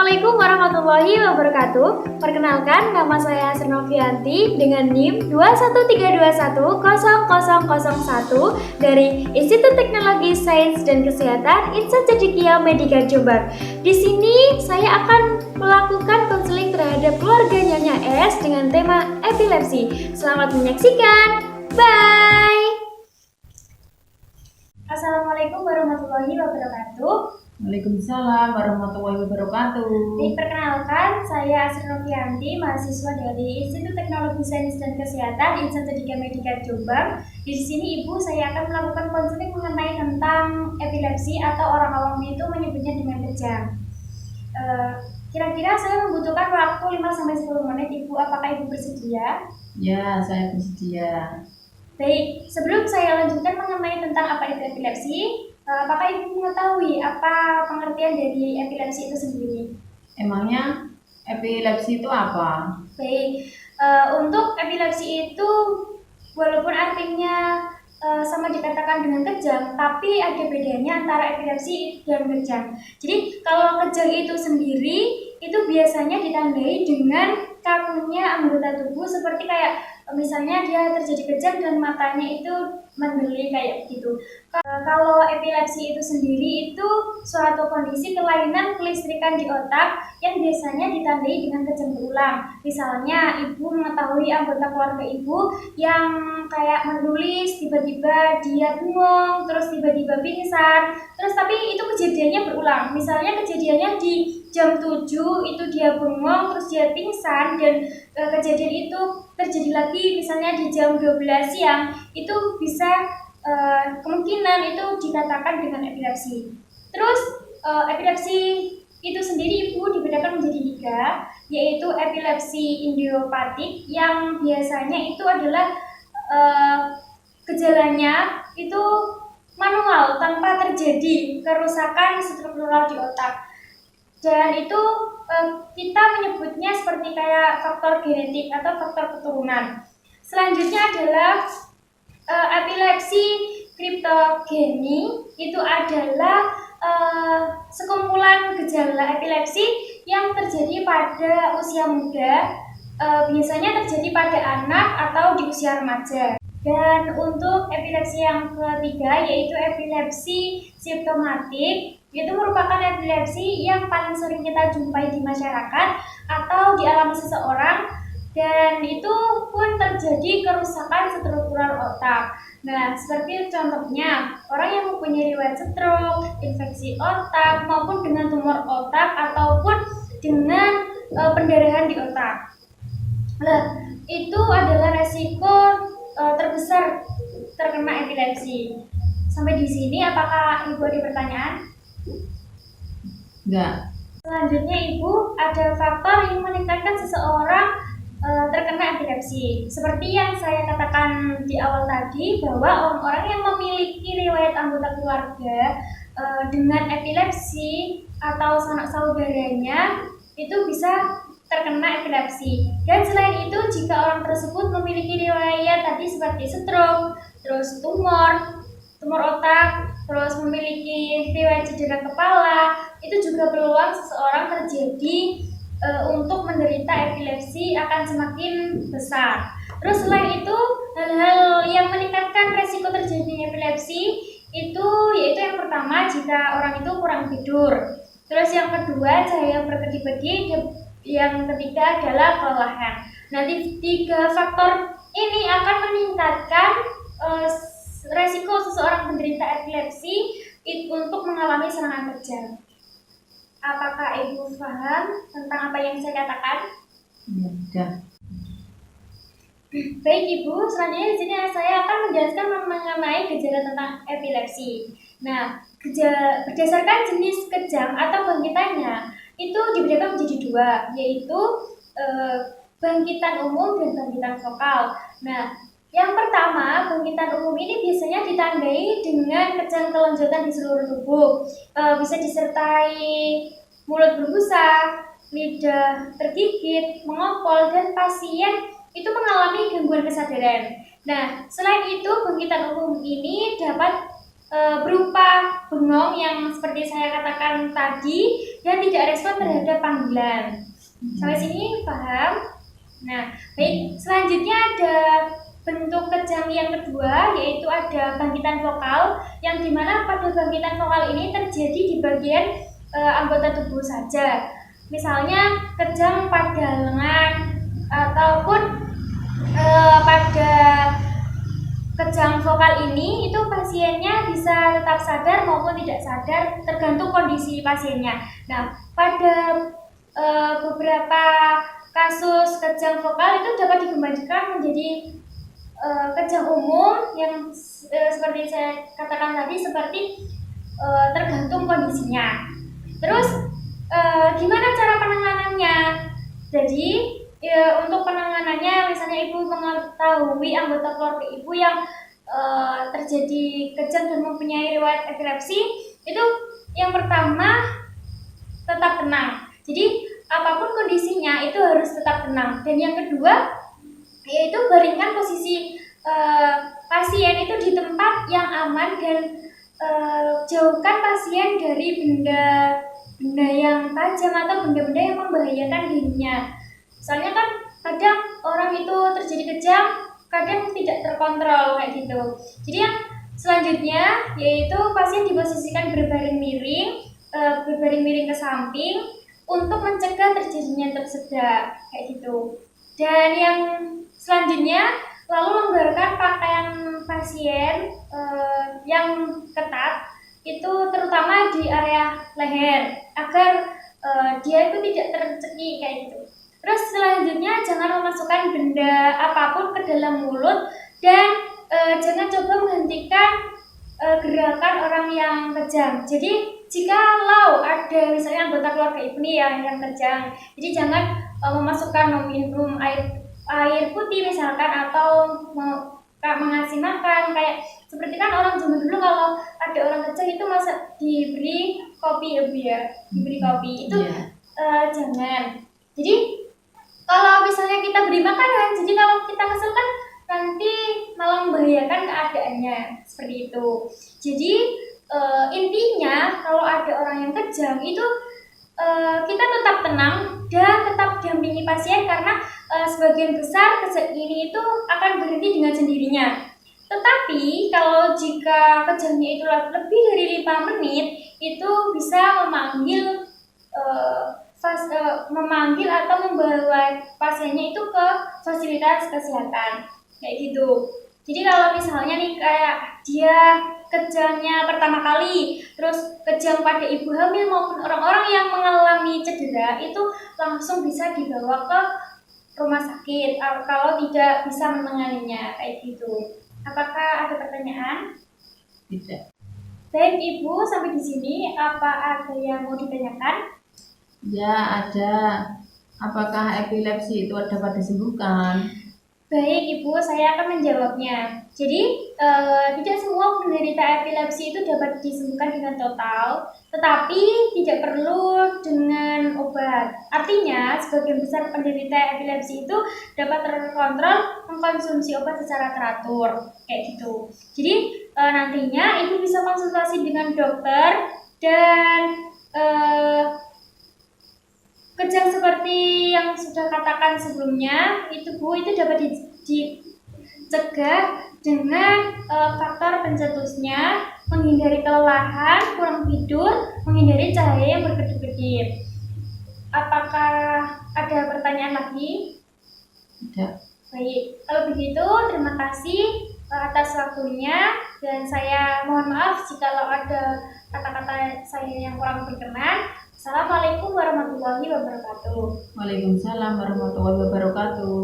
Assalamualaikum warahmatullahi wabarakatuh. Perkenalkan, nama saya Sernovianti dengan NIM 213210001 dari Institut Teknologi Sains dan Kesehatan Insan Cendekia Medika Jombang. Di sini saya akan melakukan konseling terhadap keluarga Nyonya S dengan tema epilepsi. Selamat menyaksikan. Bye. Assalamualaikum warahmatullahi wabarakatuh. Waalaikumsalam warahmatullahi wabarakatuh. Perkenalkan, saya Sernovianti, mahasiswa dari Institut Teknologi Sains dan Kesehatan Insan Cendekia Medika Jombang. Di sini Ibu, saya akan melakukan konseling mengenai tentang epilepsi atau orang awam itu menyebutnya dengan kejang. Kira-kira saya membutuhkan waktu 5-10 menit. Ibu, apakah Ibu bersedia? Ya, saya bersedia. Baik, sebelum saya lanjutkan mengenai tentang apa itu epilepsi, apakah Ibu mengetahui apa pengertian dari epilepsi itu sendiri? Emangnya epilepsi itu apa? Baik, untuk epilepsi itu walaupun artinya sama dikatakan dengan kejang, tapi ada bedanya antara epilepsi dan kejang. Jadi kalau kejang itu sendiri itu biasanya ditandai dengan kakunya anggota tubuh, seperti kayak misalnya dia terjadi kejang dan matanya itu membeli kayak gitu. Kalau epilepsi itu sendiri itu suatu kondisi kelainan kelistrikan di otak yang biasanya ditandai dengan kejang berulang. Misalnya ibu mengetahui anggota keluarga ibu yang kayak menulis, tiba-tiba dia bengong, terus tiba-tiba pingsan, terus tapi itu kejadiannya berulang. Misalnya kejadiannya di jam 7 itu dia bengong, terus dia pingsan, dan kejadian itu terjadi lagi misalnya di jam 12 siang, itu bisa kemungkinan itu dikatakan dengan epilepsi. Terus epilepsi itu sendiri Ibu dibedakan menjadi 3, yaitu epilepsi idiopatik yang biasanya itu adalah gejalanya itu manual tanpa terjadi kerusakan struktural di otak. Dan itu kita menyebutnya seperti kayak faktor genetik atau faktor keturunan. Selanjutnya adalah epilepsi kriptogeni, itu adalah sekumpulan gejala epilepsi yang terjadi pada usia muda, biasanya terjadi pada anak atau di usia remaja. Dan untuk epilepsi yang ketiga yaitu epilepsi simptomatik, itu merupakan epilepsi yang paling sering kita jumpai di masyarakat atau dialami seseorang, dan itu pun terjadi kerusakan struktural otak. Nah, seperti contohnya orang yang mempunyai riwayat stroke, infeksi otak, maupun dengan tumor otak ataupun dengan pendarahan di otak. Nah, itu adalah resiko terbesar terkena epilepsi. Sampai di sini apakah Ibu ada pertanyaan? Enggak. Selanjutnya Ibu, ada faktor yang meningkatkan seseorang terkena epilepsi. Seperti yang saya katakan di awal tadi, bahwa orang-orang yang memiliki riwayat anggota keluarga dengan epilepsi atau sanak saudaranya itu bisa terkena epilepsi. Dan selain itu, jika orang tersebut memiliki riwayat tadi seperti stroke, terus tumor otak, terus memiliki riwayat cedera kepala, itu juga peluang seseorang terjadi untuk menderita epilepsi akan semakin besar. Terus selain itu, hal-hal yang meningkatkan resiko terjadinya epilepsi itu yaitu yang pertama, jika orang itu kurang tidur. Terus yang kedua, cahaya berkedip-kedip. Yang ketiga adalah kelelahan. Nah, 3 faktor ini akan meningkatkan resiko seseorang menderita epilepsi untuk mengalami serangan kejang. Apakah Ibu paham tentang apa yang saya katakan? Ya, sudah. Baik Ibu, selanjutnya di sini saya akan menjelaskan mengenai gejala tentang epilepsi. Nah, berdasarkan jenis kejang atau bangkitannya itu dibedakan menjadi 2, yaitu bangkitan umum dan bangkitan vokal. Nah, yang pertama, bangkitan umum ini biasanya ditandai dengan kejang kelonjotan di seluruh tubuh. Bisa disertai mulut berbusa, lidah tergigit, mengopol, dan pasien itu mengalami gangguan kesadaran. Nah, selain itu, bangkitan umum ini dapat berupa bengong yang seperti saya katakan tadi dan tidak respon terhadap panggilan. Sampai sini paham? Nah, baik, selanjutnya ada bentuk kejang yang kedua, yaitu ada bangkitan vokal, yang dimana pada bangkitan vokal ini terjadi di bagian anggota tubuh saja. Misalnya kejang pada lengan ataupun pada kejang vokal ini itu pasiennya bisa tetap sadar maupun tidak sadar tergantung kondisi pasiennya. Nah, pada beberapa kasus kejang vokal itu dapat dikembangkan menjadi kejang umum yang seperti saya katakan tadi, seperti tergantung kondisinya. Terus gimana cara penanganannya? Jadi untuk penanganannya, misalnya ibu mengetahui anggota keluarga ibu yang terjadi kejang dan mempunyai riwayat epilepsi, itu yang pertama tetap tenang. Jadi apapun kondisinya itu harus tetap tenang. Dan yang kedua yaitu baringkan posisi pasien itu di tempat yang aman dan jauhkan pasien dari benda yang tajam atau benda-benda yang membahayakan dirinya. Soalnya kan kadang orang itu terjadi kejang, kadang tidak terkontrol kayak gitu. Jadi yang selanjutnya yaitu pasien diposisikan berbaring miring ke samping untuk mencegah terjadinya tersedak kayak gitu. Dan yang selanjutnya lalu longgarkan pakaian pasien yang ketat, itu terutama di area leher agar dia itu tidak tercekik kayak gitu. Terus selanjutnya jangan memasukkan benda apapun ke dalam mulut dan jangan coba menghentikan gerakan orang yang kejang. Jadi jikalau ada misalnya anggota keluarga ibu nih yang kejang, jadi jangan memasukkan meminum air putih misalkan atau mengasih makan, kayak seperti kan orang zaman dulu kalau ada orang kejang itu masa diberi kopi ya Bu ya, diberi kopi itu jangan. Jadi kalau misalnya kita beri makanan, jadi kalau kita kesel kan nanti malah membahayakan keadaannya seperti itu. Jadi intinya kalau ada orang yang kejang itu kita tetap tenang dan tetap dampingi pasien, karena sebagian besar kejang ini itu akan berhenti dengan sendirinya. Tetapi kalau jika kejangnya itu lebih dari 5 menit, itu bisa memanggil atau membawa pasiennya itu ke fasilitas kesehatan kayak gitu. Jadi kalau misalnya nih kayak dia kejangnya pertama kali, terus kejang pada ibu hamil maupun orang-orang yang mengalami cedera, itu langsung bisa dibawa ke rumah sakit kalau tidak bisa menanganinya kayak gitu. Apakah ada pertanyaan? Tidak. Baik Ibu, sampai di sini apa ada yang mau ditanyakan? Ya, ada. Apakah epilepsi itu dapat disembuhkan? Baik Ibu, saya akan menjawabnya. Jadi tidak semua penderita epilepsi itu dapat disembuhkan dengan total, tetapi tidak perlu dengan obat. Artinya sebagian besar penderita epilepsi itu dapat terkontrol mengkonsumsi obat secara teratur kayak gitu. Jadi nantinya Ibu bisa konsultasi dengan dokter, dan kejang seperti yang sudah katakan sebelumnya itu Bu, itu dapat dicegah dengan faktor pencetusnya, menghindari kelelahan, kurang tidur, menghindari cahaya yang berkedip-kedip. Apakah ada pertanyaan lagi? Tidak. Baik, kalau begitu terima kasih atas waktunya, dan saya mohon maaf jika ada kata-kata saya yang kurang berkenan. Assalamualaikum warahmatullahi wabarakatuh. Waalaikumsalam warahmatullahi wabarakatuh.